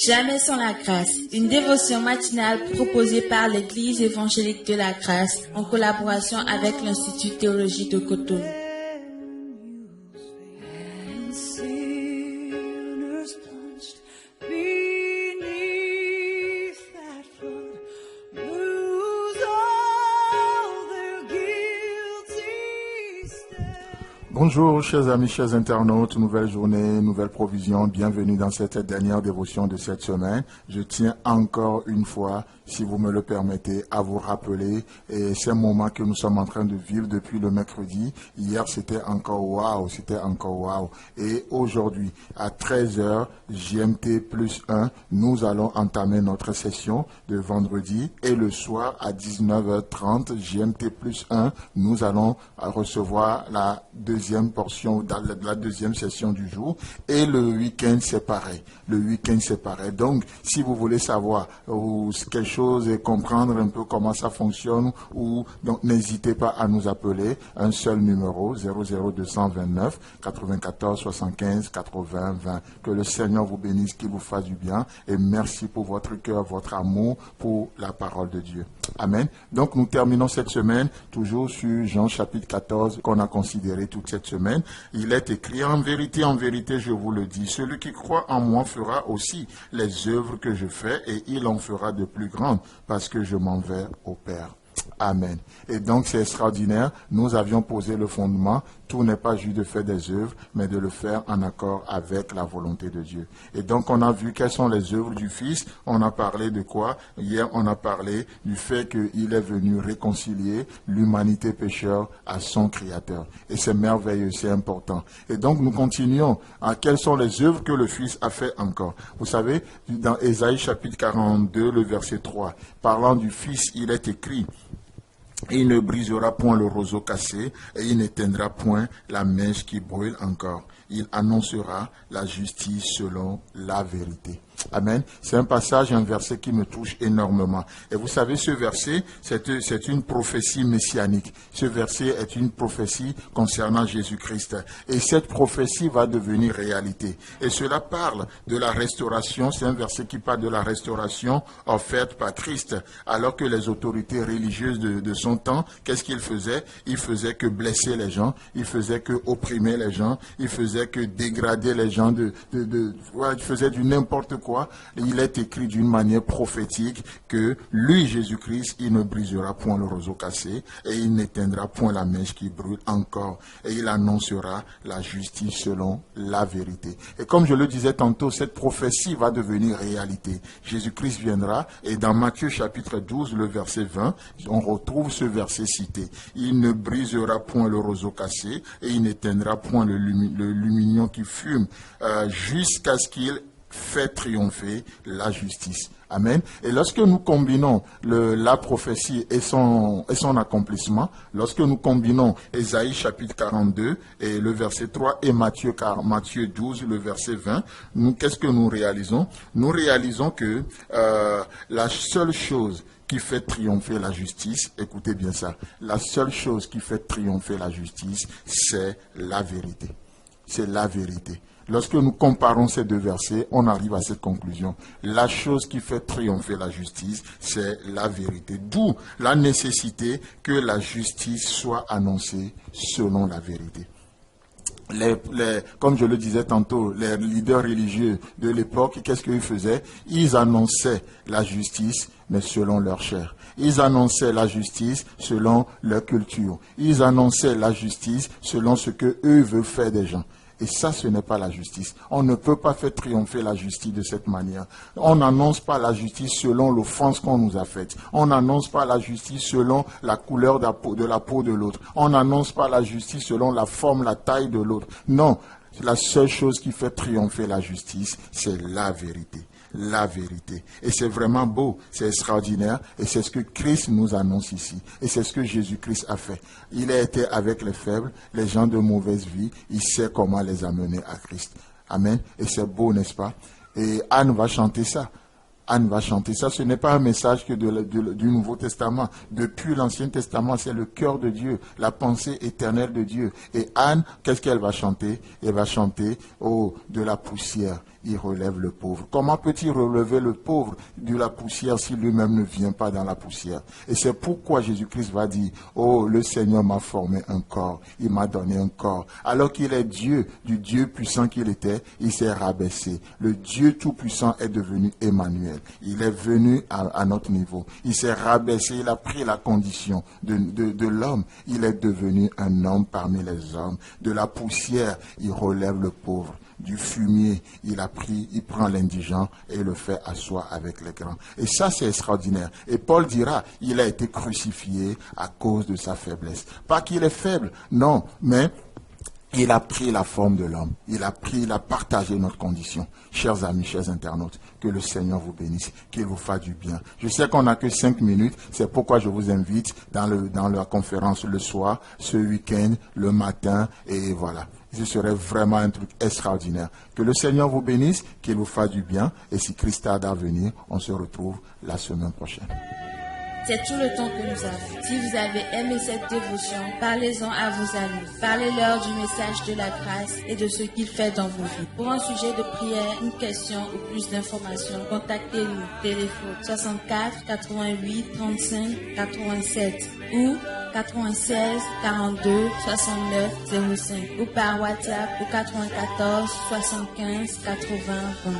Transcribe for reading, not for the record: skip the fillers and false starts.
Jamais sans la grâce, une dévotion matinale proposée par l'Église évangélique de la grâce en collaboration avec l'Institut théologique de Cotonou. Bonjour chers amis, chers internautes, nouvelle journée, nouvelle provision, bienvenue dans cette dernière dévotion de cette semaine. Je tiens encore une fois, si vous me le permettez, à vous rappeler ces moments que nous sommes en train de vivre depuis le mercredi. Hier c'était encore waouh, et aujourd'hui à 13h GMT plus 1, nous allons entamer notre session de vendredi et le soir à 19h30 GMT plus 1, nous allons recevoir la deuxième portion, dans la deuxième session du jour, et le week-end c'est pareil. Donc, si vous voulez savoir quelque chose et comprendre un peu comment ça fonctionne, donc n'hésitez pas à nous appeler. Un seul numéro, 00229 94 75 80 20. Que le Seigneur vous bénisse, qu'il vous fasse du bien, et merci pour votre cœur, votre amour pour la parole de Dieu. Amen. Donc, nous terminons cette semaine toujours sur Jean chapitre 14 qu'on a considéré toute cette semaine. Il est écrit: en vérité, je vous le dis, celui qui croit en moi fera aussi les œuvres que je fais, et il en fera de plus grandes, parce que je m'en vais au Père. Amen. Et donc c'est extraordinaire, nous avions posé le fondement, tout n'est pas juste de faire des œuvres, mais de le faire en accord avec la volonté de Dieu. Et donc on a vu quelles sont les œuvres du Fils, on a parlé de quoi? Hier on a parlé du fait qu'il est venu réconcilier l'humanité pécheur à son Créateur. Et c'est merveilleux, c'est important. Et donc nous continuons à quelles sont les œuvres que le Fils a fait encore. Vous savez, dans Ésaïe chapitre 42, le verset 3, parlant du Fils, il est écrit: il ne brisera point le roseau cassé, et il n'éteindra point la mèche qui brûle encore. Il annoncera la justice selon la vérité. Amen. C'est un passage, un verset qui me touche énormément. Et vous savez, ce verset, c'est une prophétie messianique. Ce verset est une prophétie concernant Jésus-Christ. Et cette prophétie va devenir réalité. Et cela parle de la restauration. C'est un verset qui parle de la restauration offerte par Christ. Alors que les autorités religieuses de son temps, qu'est-ce qu'ils faisaient? Ils faisaient que blesser les gens. Ils faisaient que opprimer les gens. Ils faisaient que dégrader les gens. Ils faisaient du n'importe quoi. Il est écrit d'une manière prophétique que lui, Jésus-Christ, il ne brisera point le roseau cassé, et il n'éteindra point la mèche qui brûle encore, et il annoncera la justice selon la vérité. Et comme je le disais tantôt, cette prophétie va devenir réalité. Jésus-Christ viendra, et dans Matthieu chapitre 12, le verset 20, on retrouve ce verset cité: il ne brisera point le roseau cassé, et il n'éteindra point le lumignon qui fume, jusqu'à ce qu'il fait triompher la justice. Amen. Et lorsque nous combinons la prophétie et son accomplissement, lorsque nous combinons Ésaïe chapitre 42 et le verset 3 et Matthieu 12, le verset 20, qu'est-ce que nous réalisons? Nous réalisons que la seule chose qui fait triompher la justice, écoutez bien ça, la seule chose qui fait triompher la justice, c'est la vérité. C'est la vérité. Lorsque nous comparons ces deux versets, on arrive à cette conclusion. La chose qui fait triompher la justice, c'est la vérité. D'où la nécessité que la justice soit annoncée selon la vérité. Comme je le disais tantôt, les leaders religieux de l'époque, qu'est-ce qu'ils faisaient? Ils annonçaient la justice, mais selon leur chair. Ils annonçaient la justice selon leur culture. Ils annonçaient la justice selon ce que eux veulent faire des gens. Et ça, ce n'est pas la justice. On ne peut pas faire triompher la justice de cette manière. On n'annonce pas la justice selon l'offense qu'on nous a faite. On n'annonce pas la justice selon la couleur de la peau de l'autre. On n'annonce pas la justice selon la forme, la taille de l'autre. Non, la seule chose qui fait triompher la justice, c'est la vérité. La vérité. Et c'est vraiment beau, c'est extraordinaire, et c'est ce que Christ nous annonce ici. Et c'est ce que Jésus-Christ a fait. Il a été avec les faibles, les gens de mauvaise vie, il sait comment les amener à Christ. Amen. Et c'est beau, n'est-ce pas? Et Anne va chanter ça. Anne va chanter. Ça, ce n'est pas un message que du Nouveau Testament. Depuis l'Ancien Testament, c'est le cœur de Dieu, la pensée éternelle de Dieu. Et Anne, qu'est-ce qu'elle va chanter? Elle va chanter, oh, de la poussière, il relève le pauvre. Comment peut-il relever le pauvre de la poussière si lui-même ne vient pas dans la poussière? Et c'est pourquoi Jésus-Christ va dire, oh, le Seigneur m'a formé un corps, il m'a donné un corps. Alors qu'il est Dieu, du Dieu puissant qu'il était, il s'est rabaissé. Le Dieu tout-puissant est devenu Emmanuel. Il est venu à notre niveau. Il s'est rabaissé, il a pris la condition de l'homme. Il est devenu un homme parmi les hommes. De la poussière, il relève le pauvre. Du fumier, il prend l'indigent et le fait asseoir avec les grands. Et ça, c'est extraordinaire. Et Paul dira, il a été crucifié à cause de sa faiblesse. Pas qu'il est faible, non, mais il a pris la forme de l'homme. Il a partagé notre condition. Chers amis, chers internautes, que le Seigneur vous bénisse, qu'il vous fasse du bien. Je sais qu'on n'a que 5 minutes, c'est pourquoi je vous invite dans la conférence le soir, ce week-end, le matin, et voilà. Ce serait vraiment un truc extraordinaire. Que le Seigneur vous bénisse, qu'il vous fasse du bien, et si Christ tarde à venir, on se retrouve la semaine prochaine. C'est tout le temps que nous avons. Si vous avez aimé cette dévotion, parlez-en à vos amis. Parlez-leur du message de la grâce et de ce qu'il fait dans vos vies. Pour un sujet de prière, une question ou plus d'informations, contactez-nous. Téléphone 64 88 35 87 ou 96 42 69 05 ou par WhatsApp au 94 75 80 20.